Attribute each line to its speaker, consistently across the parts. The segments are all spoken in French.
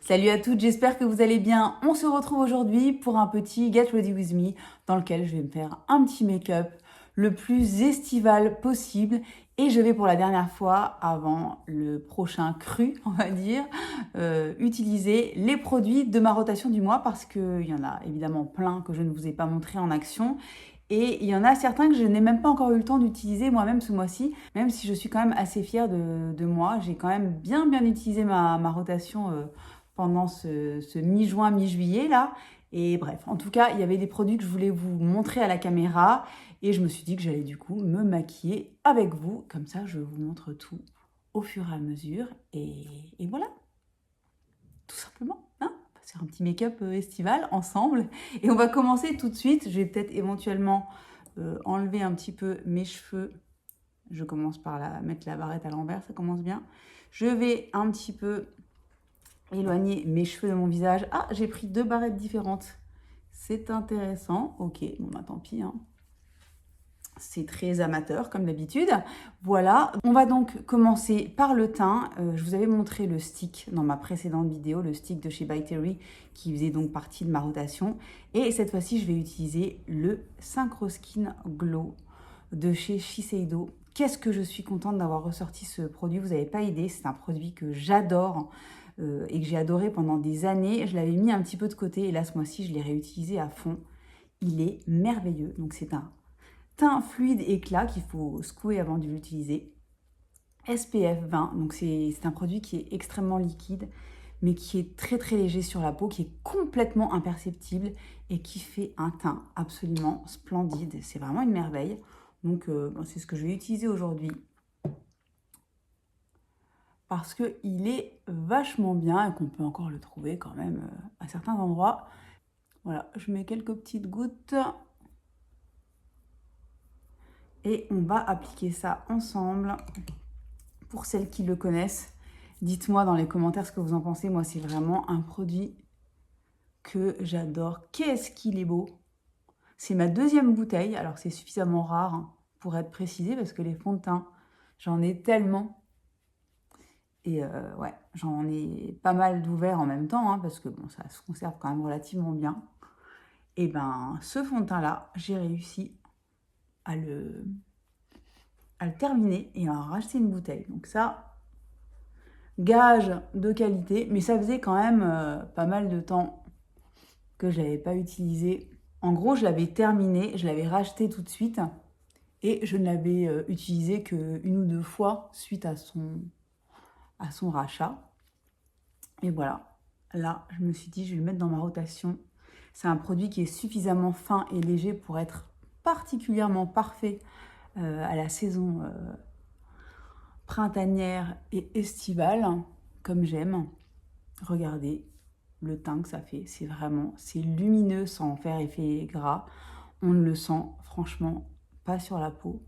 Speaker 1: Salut à toutes, j'espère que vous allez bien. On se retrouve aujourd'hui pour un petit Get Ready With Me dans lequel je vais me faire un petit make-up le plus estival possible. Et je vais pour la dernière fois, avant le prochain cru, on va dire, utiliser les produits de ma rotation du mois parce qu'il y en a évidemment plein que je ne vous ai pas montré en action. Et il y en a certains que je n'ai même pas encore eu le temps d'utiliser moi-même ce mois-ci, même si je suis quand même assez fière de moi. J'ai quand même bien utilisé ma rotation pendant ce mi-juin, mi-juillet là. Et bref, en tout cas, il y avait des produits que je voulais vous montrer à la caméra et je me suis dit que j'allais du coup me maquiller avec vous. Comme ça, je vous montre tout au fur et à mesure. Et voilà, tout simplement. Hein, on va faire un petit make-up estival ensemble. Et on va commencer tout de suite. Je vais peut-être éventuellement enlever un petit peu mes cheveux. Je commence par mettre la barrette à l'envers, ça commence bien. Je vais un petit peu éloigner mes cheveux de mon visage. Ah, j'ai pris deux barrettes différentes. C'est intéressant. Ok, bon bah tant pis. Hein. C'est très amateur comme d'habitude. Voilà, on va donc commencer par le teint. Je vous avais montré le stick dans ma précédente vidéo, le stick de chez By Terry qui faisait donc partie de ma rotation. Et cette fois-ci, je vais utiliser le Synchro Skin Glow de chez Shiseido. Qu'est-ce que je suis contente d'avoir ressorti ce produit. Vous n'avez pas idée, c'est un produit que j'adore et que j'ai adoré pendant des années. Je l'avais mis un petit peu de côté et là, ce mois-ci, je l'ai réutilisé à fond. Il est merveilleux. Donc, c'est un teint fluide éclat qu'il faut secouer avant de l'utiliser. SPF 20, donc c'est un produit qui est extrêmement liquide, mais qui est très très léger sur la peau, qui est complètement imperceptible et qui fait un teint absolument splendide. C'est vraiment une merveille. Donc c'est ce que je vais utiliser aujourd'hui parce qu'il est vachement bien et qu'on peut encore le trouver quand même à certains endroits. Voilà, je mets quelques petites gouttes et on va appliquer ça ensemble. Pour celles qui le connaissent, dites-moi dans les commentaires ce que vous en pensez. Moi, c'est vraiment un produit que j'adore. Qu'est-ce qu'il est beau! C'est ma deuxième bouteille. Alors, c'est suffisamment rare hein, pour être précisé parce que les fonds de teint, j'en ai tellement. Et ouais, j'en ai pas mal d'ouverts en même temps hein, parce que bon, ça se conserve quand même relativement bien. Et ben, ce fond de teint-là, j'ai réussi à le terminer et à en racheter une bouteille. Donc ça, gage de qualité, mais ça faisait quand même pas mal de temps que je l'avais pas utilisé. En gros, je l'avais terminé, je l'avais racheté tout de suite et je ne l'avais utilisé qu'une ou deux fois suite à son rachat. Et voilà, là, je me suis dit, je vais le mettre dans ma rotation. C'est un produit qui est suffisamment fin et léger pour être particulièrement parfait à la saison printanière et estivale, comme j'aime. Regardez le teint que ça fait, c'est lumineux sans faire effet gras. On ne le sent franchement pas sur la peau.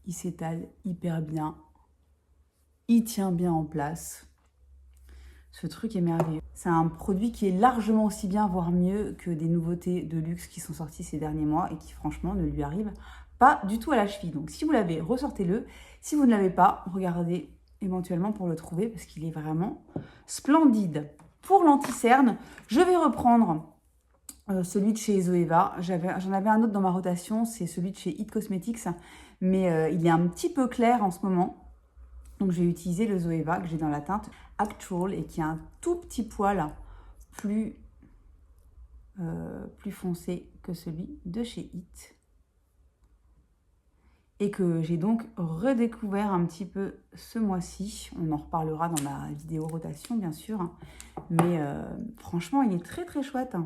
Speaker 1: Il s'étale hyper bien, il tient bien en place. Ce truc est merveilleux. C'est un produit qui est largement aussi bien, voire mieux que des nouveautés de luxe qui sont sorties ces derniers mois et qui franchement ne lui arrivent pas du tout à la cheville. Donc si vous l'avez, ressortez-le. Si vous ne l'avez pas, regardez éventuellement pour le trouver parce qu'il est vraiment splendide. Pour l'anti-cerne, je vais reprendre celui de chez Zoeva. J'en avais un autre dans ma rotation, c'est celui de chez It Cosmetics, mais il est un petit peu clair en ce moment. Donc je vais utiliser le Zoeva que j'ai dans la teinte Actual et qui a un tout petit poil plus foncé que celui de chez It. Et que j'ai donc redécouvert un petit peu ce mois-ci. On en reparlera dans ma vidéo rotation, bien sûr. Mais franchement, il est très très chouette.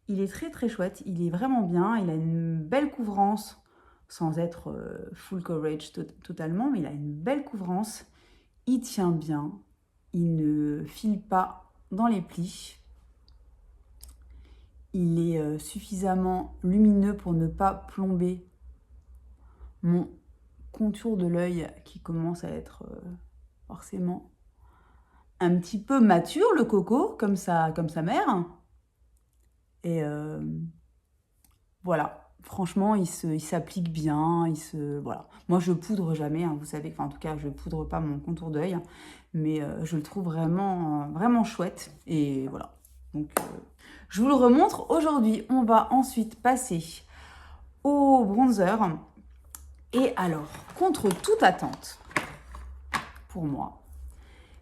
Speaker 1: Il est très très chouette. Il est vraiment bien. Il a une belle couvrance, sans être full coverage totalement, mais il a une belle couvrance. Il tient bien. Il ne file pas dans les plis. Il est suffisamment lumineux pour ne pas plomber mon contour de l'œil qui commence à être forcément un petit peu mature, le coco, comme sa mère. Et voilà. franchement, il s'applique bien, voilà. Moi, je poudre jamais, hein, vous savez, enfin, en tout cas, je poudre pas mon contour d'œil, mais je le trouve vraiment, vraiment chouette, et voilà. Donc, je vous le remontre. Aujourd'hui, on va ensuite passer au bronzer. Et alors, contre toute attente, pour moi,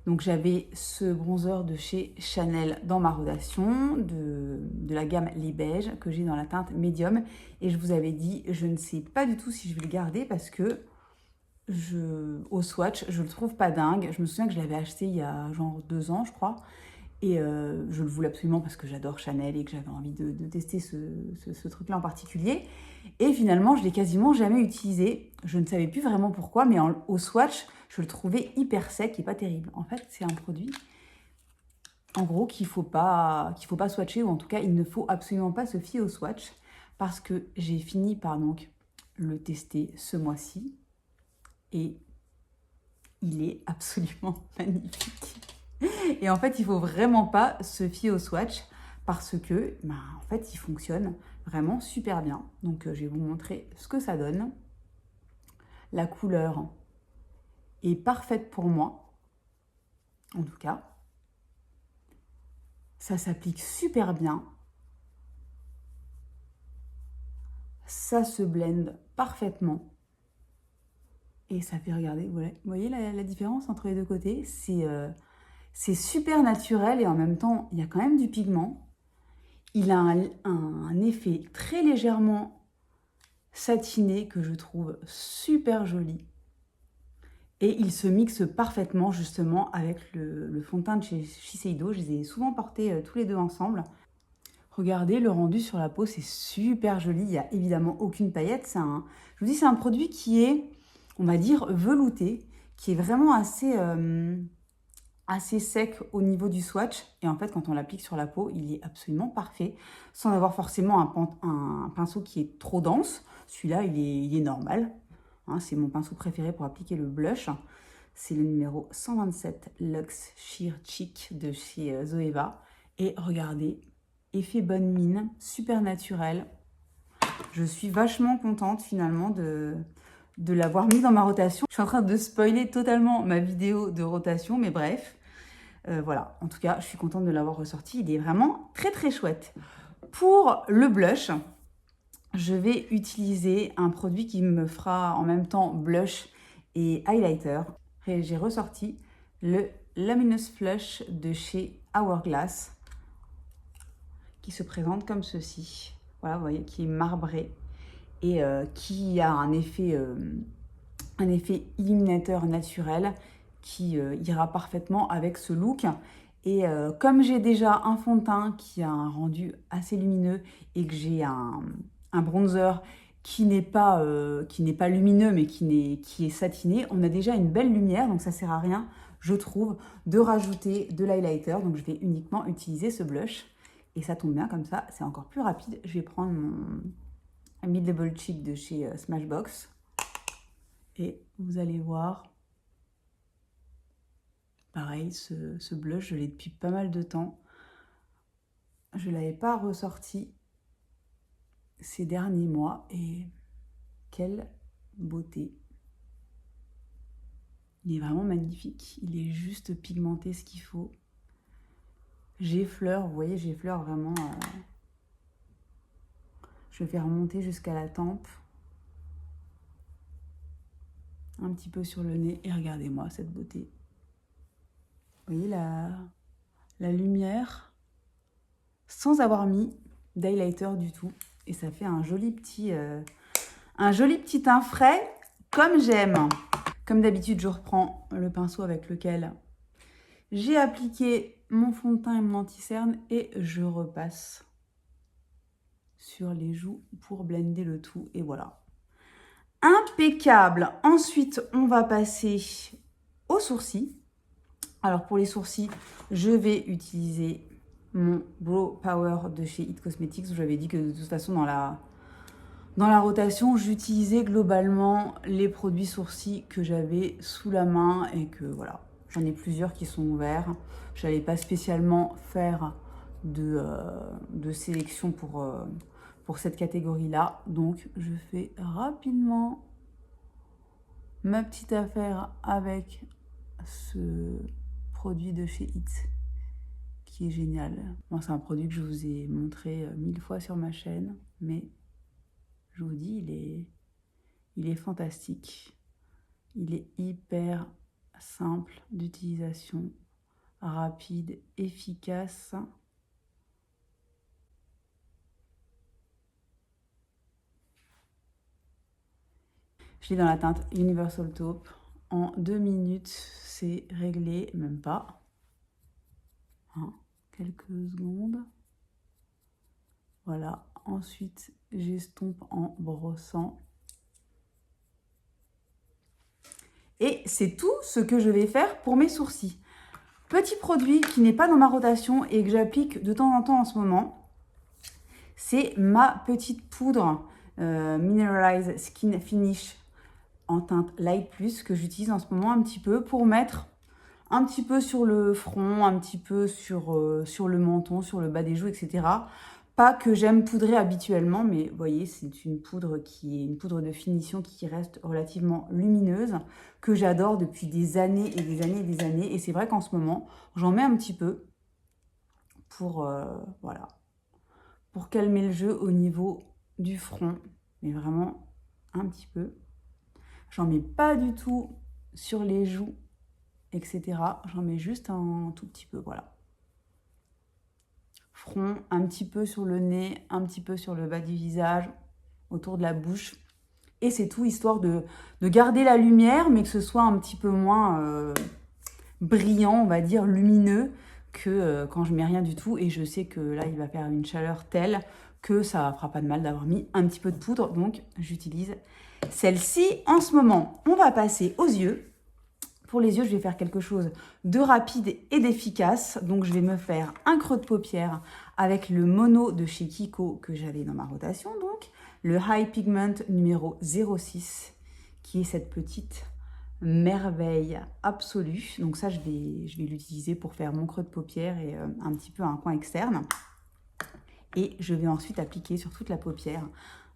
Speaker 1: donc j'avais ce bronzer de chez Chanel dans ma rotation, de la gamme Les Beiges, que j'ai dans la teinte médium. Et je vous avais dit, je ne sais pas du tout si je vais le garder parce que au swatch, je le trouve pas dingue. Je me souviens que je l'avais acheté il y a genre 2 ans, je crois. Et je le voulais absolument parce que j'adore Chanel et que j'avais envie de tester ce truc-là en particulier. Et finalement, je l'ai quasiment jamais utilisé. Je ne savais plus vraiment pourquoi, mais au swatch, je le trouvais hyper sec et pas terrible. En fait, c'est un produit, en gros, qu'il faut pas swatcher, ou en tout cas, il ne faut absolument pas se fier au swatch, parce que j'ai fini par donc le tester ce mois-ci, et il est absolument magnifique. Et en fait, il faut vraiment pas se fier au swatch, parce que, en fait, il fonctionne vraiment super bien. Donc, je vais vous montrer ce que ça donne. La couleur est parfaite pour moi, en tout cas. Ça s'applique super bien. Ça se blende parfaitement. Et ça fait, regarder, vous voyez la différence entre les deux côtés? C'est super naturel et en même temps, il y a quand même du pigment. Il a un effet très légèrement satiné que je trouve super joli. Et il se mixe parfaitement justement avec le fond de teint de chez Shiseido. Je les ai souvent portés tous les deux ensemble. Regardez, le rendu sur la peau, c'est super joli. Il n'y a évidemment aucune paillette. Je vous dis, c'est un produit qui est, on va dire, velouté, qui est vraiment assez sec au niveau du swatch. Et en fait, quand on l'applique sur la peau, il est absolument parfait, sans avoir forcément un pinceau qui est trop dense. Celui-là, il est normal. Hein, c'est mon pinceau préféré pour appliquer le blush. C'est le numéro 127 Luxe Sheer Cheek de chez Zoeva. Et regardez, effet bonne mine, super naturel. Je suis vachement contente finalement de l'avoir mis dans ma rotation. Je suis en train de spoiler totalement ma vidéo de rotation, mais bref. Voilà, en tout cas, je suis contente de l'avoir ressorti. Il est vraiment très très chouette. Pour le blush, je vais utiliser un produit qui me fera en même temps blush et highlighter. Et j'ai ressorti le Luminous Flush de chez Hourglass, qui se présente comme ceci. Voilà, vous voyez, qui est marbré et qui a un effet illuminateur naturel qui ira parfaitement avec ce look. Et comme j'ai déjà un fond de teint qui a un rendu assez lumineux et que j'ai un bronzer qui n'est pas lumineux mais qui est satiné, on a déjà une belle lumière, donc ça sert à rien, je trouve, de rajouter de l'highlighter. Donc je vais uniquement utiliser ce blush et ça tombe bien, comme ça c'est encore plus rapide. Je vais prendre mon Mid Double Cheek de chez Smashbox et vous allez voir, pareil, ce blush, je l'ai depuis pas mal de temps. Je ne l'avais pas ressorti ces derniers mois et quelle beauté. Il est vraiment magnifique. Il est juste pigmenté ce qu'il faut. J'effleure, vous voyez, j'effleure vraiment. Je vais remonter jusqu'à la tempe. Un petit peu sur le nez et regardez-moi cette beauté. Vous voyez la lumière sans avoir mis d'highlighter du tout. Et ça fait un joli petit teint frais comme j'aime. Comme d'habitude, je reprends le pinceau avec lequel j'ai appliqué mon fond de teint et mon anti-cerne et je repasse sur les joues pour blender le tout. Et voilà. Impeccable. Ensuite, on va passer aux sourcils. Alors, pour les sourcils, je vais utiliser mon Brow Power de chez It Cosmetics. J'avais dit que de toute façon, dans la rotation, j'utilisais globalement les produits sourcils que j'avais sous la main et que voilà, j'en ai plusieurs qui sont ouverts. Je n'allais pas spécialement faire de sélection pour cette catégorie-là. Donc, je fais rapidement ma petite affaire avec ce produit de chez It, qui est génial. Bon, c'est un produit que je vous ai montré 1000 fois sur ma chaîne, mais je vous dis, il est fantastique. Il est hyper simple d'utilisation, rapide, efficace. Je l'ai dans la teinte Universal Taupe. En 2 minutes, c'est réglé, même pas. Hein, quelques secondes. Voilà. Ensuite, j'estompe en brossant. Et c'est tout ce que je vais faire pour mes sourcils. Petit produit qui n'est pas dans ma rotation et que j'applique de temps en temps en ce moment, c'est ma petite poudre Mineralize Skin Finish en teinte Light Plus que j'utilise en ce moment un petit peu pour mettre un petit peu sur le front, un petit peu sur le menton, sur le bas des joues, etc. Pas que j'aime poudrer habituellement, mais vous voyez, c'est une poudre qui est une poudre de finition qui reste relativement lumineuse, que j'adore depuis des années et des années et des années. Et c'est vrai qu'en ce moment, j'en mets un petit peu pour, voilà, pour calmer le jeu au niveau du front, mais vraiment un petit peu. J'en mets pas du tout sur les joues, etc. J'en mets juste un tout petit peu, voilà. Front, un petit peu sur le nez, un petit peu sur le bas du visage, autour de la bouche. Et c'est tout, histoire de garder la lumière, mais que ce soit un petit peu moins brillant, on va dire, lumineux, que quand je mets rien du tout. Et je sais que là, il va faire une chaleur telle que ça fera pas de mal d'avoir mis un petit peu de poudre. Donc, j'utilise celle-ci en ce moment. On va passer aux yeux. Pour les yeux, je vais faire quelque chose de rapide et d'efficace. Donc, je vais me faire un creux de paupière avec le Mono de chez Kiko que j'avais dans ma rotation. Donc, le High Pigment numéro 06, qui est cette petite merveille absolue. Donc ça, je vais l'utiliser pour faire mon creux de paupière et un petit peu un coin externe. Et je vais ensuite appliquer sur toute la paupière.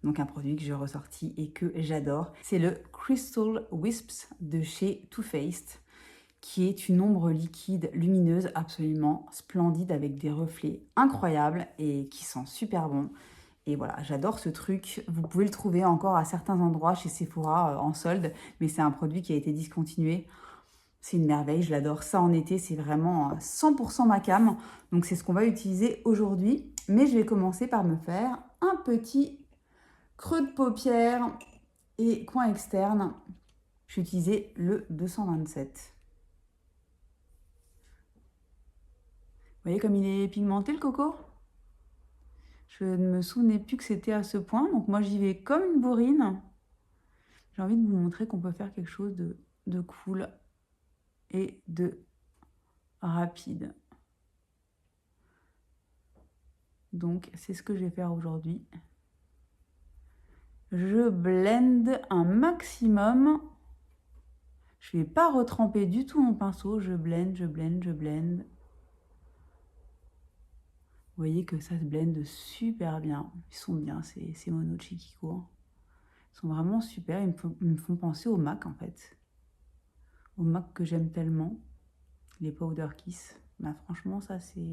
Speaker 1: Donc un produit que j'ai ressorti et que j'adore. C'est le Crystal Wisps de chez Too Faced, qui est une ombre liquide lumineuse absolument splendide avec des reflets incroyables et qui sent super bon. Et voilà, j'adore ce truc. Vous pouvez le trouver encore à certains endroits chez Sephora en solde, mais c'est un produit qui a été discontinué. C'est une merveille, je l'adore. Ça en été, c'est vraiment 100% ma came. Donc c'est ce qu'on va utiliser aujourd'hui. Mais je vais commencer par me faire un petit creux de paupière et coin externe. Je vais utiliser le 227. Vous voyez comme il est pigmenté le coco? Je ne me souvenais plus que c'était à ce point. Donc moi, j'y vais comme une bourrine. J'ai envie de vous montrer qu'on peut faire quelque chose de cool et de rapide. Donc, c'est ce que je vais faire aujourd'hui. Je blende un maximum. Je ne vais pas retremper du tout mon pinceau. Je blende, je blende, je blende. Vous voyez que ça se blende super bien. Ils sont bien, ces monos de chez Kiko. Hein. Ils sont vraiment super. Ils me font penser au MAC, en fait. Au MAC que j'aime tellement. Les Powder Kiss. Bah, franchement, ça, c'est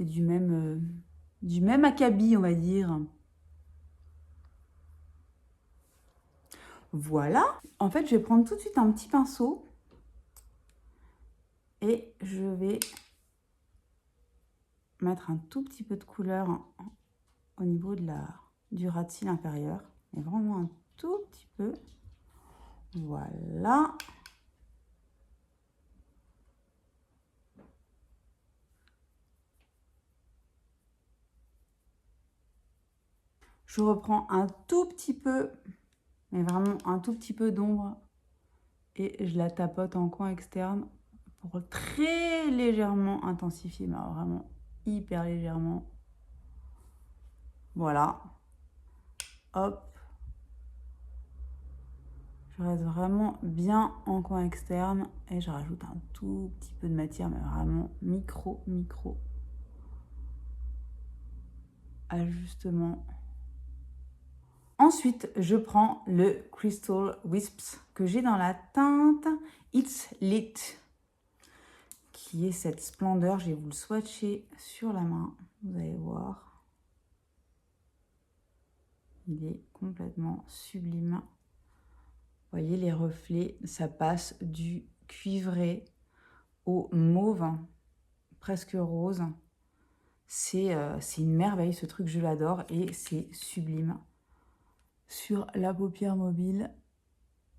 Speaker 1: du même acabit, on va dire. Voilà. En fait, je vais prendre tout de suite un petit pinceau. Et je vais mettre un tout petit peu de couleur au niveau du ras de cils inférieur. Et vraiment un tout petit peu. Voilà. Je reprends un tout petit peu, mais vraiment un tout petit peu d'ombre. Et je la tapote en coin externe pour très légèrement intensifier, mais vraiment hyper légèrement. Voilà. Hop. Je reste vraiment bien en coin externe et je rajoute un tout petit peu de matière, mais vraiment micro. ajustement. Ensuite, je prends le Crystal Wisps que j'ai dans la teinte It's Lit, qui est cette splendeur. Je vais vous le swatcher sur la main, vous allez voir. Il est complètement sublime. Vous voyez les reflets, ça passe du cuivré au mauve, presque rose. C'est une merveille, ce truc, je l'adore et c'est sublime. Sur la paupière mobile,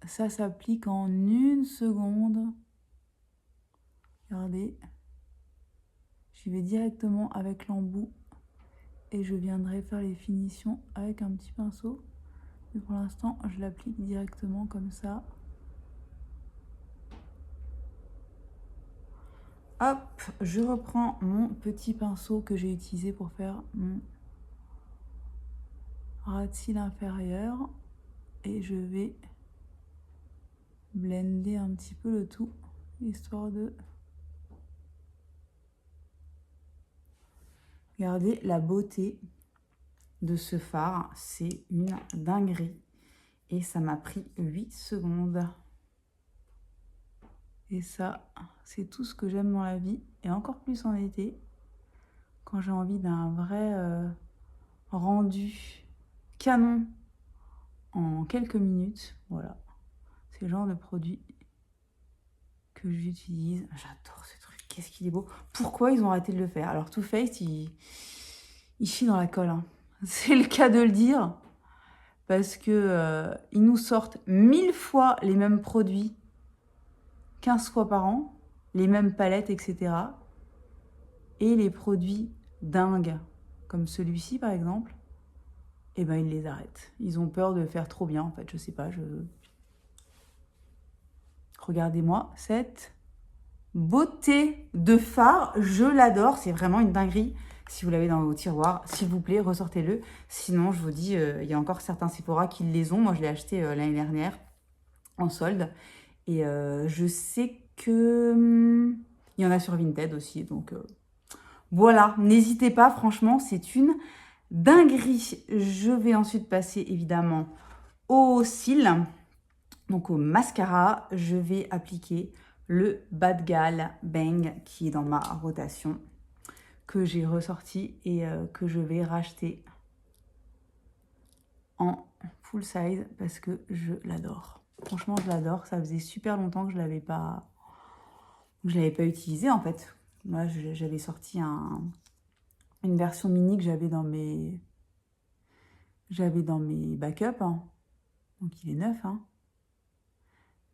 Speaker 1: ça s'applique en 1 seconde. Regardez, j'y vais directement avec l'embout et je viendrai faire les finitions avec un petit pinceau. Mais pour l'instant, je l'applique directement comme ça. Hop, je reprends mon petit pinceau que j'ai utilisé pour faire mon ras de cils inférieur et je vais blender un petit peu le tout, histoire de... Regardez la beauté de ce fard, c'est une dinguerie. Et ça m'a pris 8 secondes. Et ça, c'est tout ce que j'aime dans la vie, et encore plus en été, quand j'ai envie d'un vrai rendu canon en quelques minutes. Voilà, c'est le genre de produit que j'utilise. J'adore ce truc, qu'est-ce qu'il est beau. Pourquoi ils ont arrêté de le faire? Alors Too Faced, il chie dans la colle, hein. C'est le cas de le dire, parce que ils nous sortent 1000 fois les mêmes produits, 15 fois par an, les mêmes palettes, etc. Et les produits dingues, comme celui-ci par exemple, eh ben ils les arrêtent. Ils ont peur de faire trop bien en fait, je sais pas. Regardez-moi cette beauté de fard, je l'adore, c'est vraiment une dinguerie. Si vous l'avez dans vos tiroirs, s'il vous plaît, ressortez-le. Sinon, je vous dis, il y a encore certains Sephora qui les ont. Moi, je l'ai acheté l'année dernière en solde. Et je sais que il y en a sur Vinted aussi. Donc voilà, n'hésitez pas, franchement, c'est une dinguerie. Je vais ensuite passer évidemment aux cils. Donc au mascara, je vais appliquer le Bad Gal Bang qui est dans ma rotation, que j'ai ressorti et que je vais racheter en full size parce que je l'adore. Franchement, je l'adore. Ça faisait super longtemps que je l'avais pas utilisé en fait. Moi, j'avais sorti une version mini que j'avais dans mes backups. Hein. Donc il est neuf. Hein.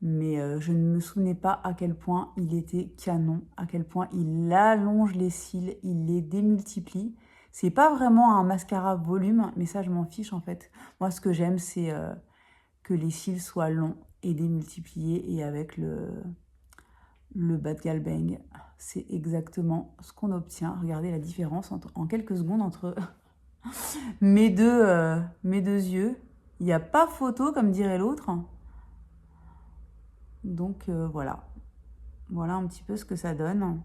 Speaker 1: Mais je ne me souvenais pas à quel point il était canon, à quel point il allonge les cils, il les démultiplie. C'est pas vraiment un mascara volume, mais ça je m'en fiche en fait. Moi ce que j'aime c'est que les cils soient longs et démultipliés, et avec le Bad Gal Bang, c'est exactement ce qu'on obtient. Regardez la différence en quelques secondes entre mes deux yeux. Il n'y a pas photo comme dirait l'autre. Donc voilà un petit peu ce que ça donne.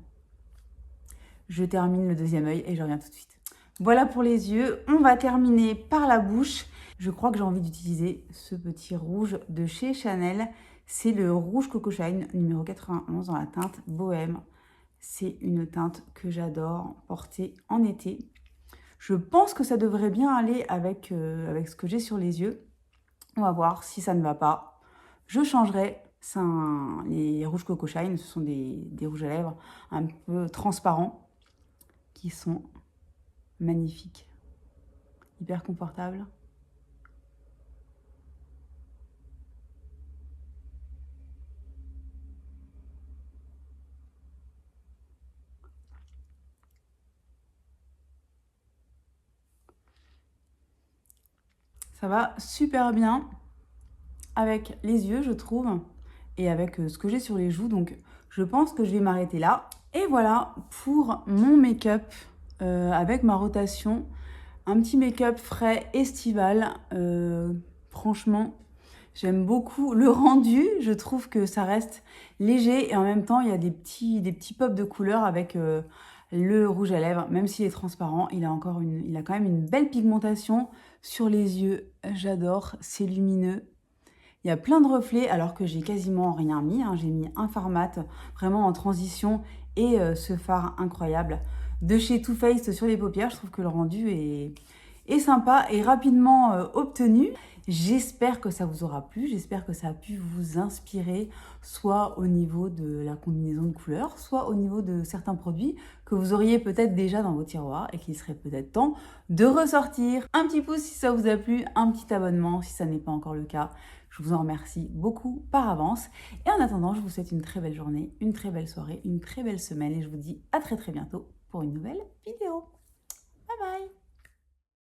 Speaker 1: Je termine le deuxième œil et je reviens tout de suite. Voilà pour les yeux, on va terminer par la bouche. Je crois que j'ai envie d'utiliser ce petit rouge de chez Chanel. C'est le rouge Coco Shine numéro 91 dans la teinte Bohème. C'est une teinte que j'adore porter en été. Je pense que ça devrait bien aller avec ce que j'ai sur les yeux. On va voir si ça ne va pas. Je changerai. Les rouges Coco Shine, ce sont des rouges à lèvres un peu transparents qui sont magnifiques, hyper confortables. Ça va super bien avec les yeux, je trouve, et avec ce que j'ai sur les joues. Donc, je pense que je vais m'arrêter là. Et voilà pour mon make-up avec ma rotation. Un petit make-up frais, estival. Franchement, j'aime beaucoup le rendu. Je trouve que ça reste léger et en même temps, il y a des petits pops de couleurs avec Le rouge à lèvres, même s'il est transparent, il a quand même une belle pigmentation sur les yeux. J'adore, c'est lumineux. Il y a plein de reflets alors que j'ai quasiment rien mis, hein. J'ai mis un fard mat vraiment en transition et ce fard incroyable de chez Too Faced sur les paupières. Je trouve que le rendu est sympa et rapidement obtenu. J'espère que ça vous aura plu, j'espère que ça a pu vous inspirer, soit au niveau de la combinaison de couleurs, soit au niveau de certains produits que vous auriez peut-être déjà dans vos tiroirs et qu'il serait peut-être temps de ressortir. Un petit pouce si ça vous a plu, un petit abonnement si ça n'est pas encore le cas. Je vous en remercie beaucoup par avance. Et en attendant, je vous souhaite une très belle journée, une très belle soirée, une très belle semaine et je vous dis à très bientôt pour une nouvelle vidéo. Bye bye!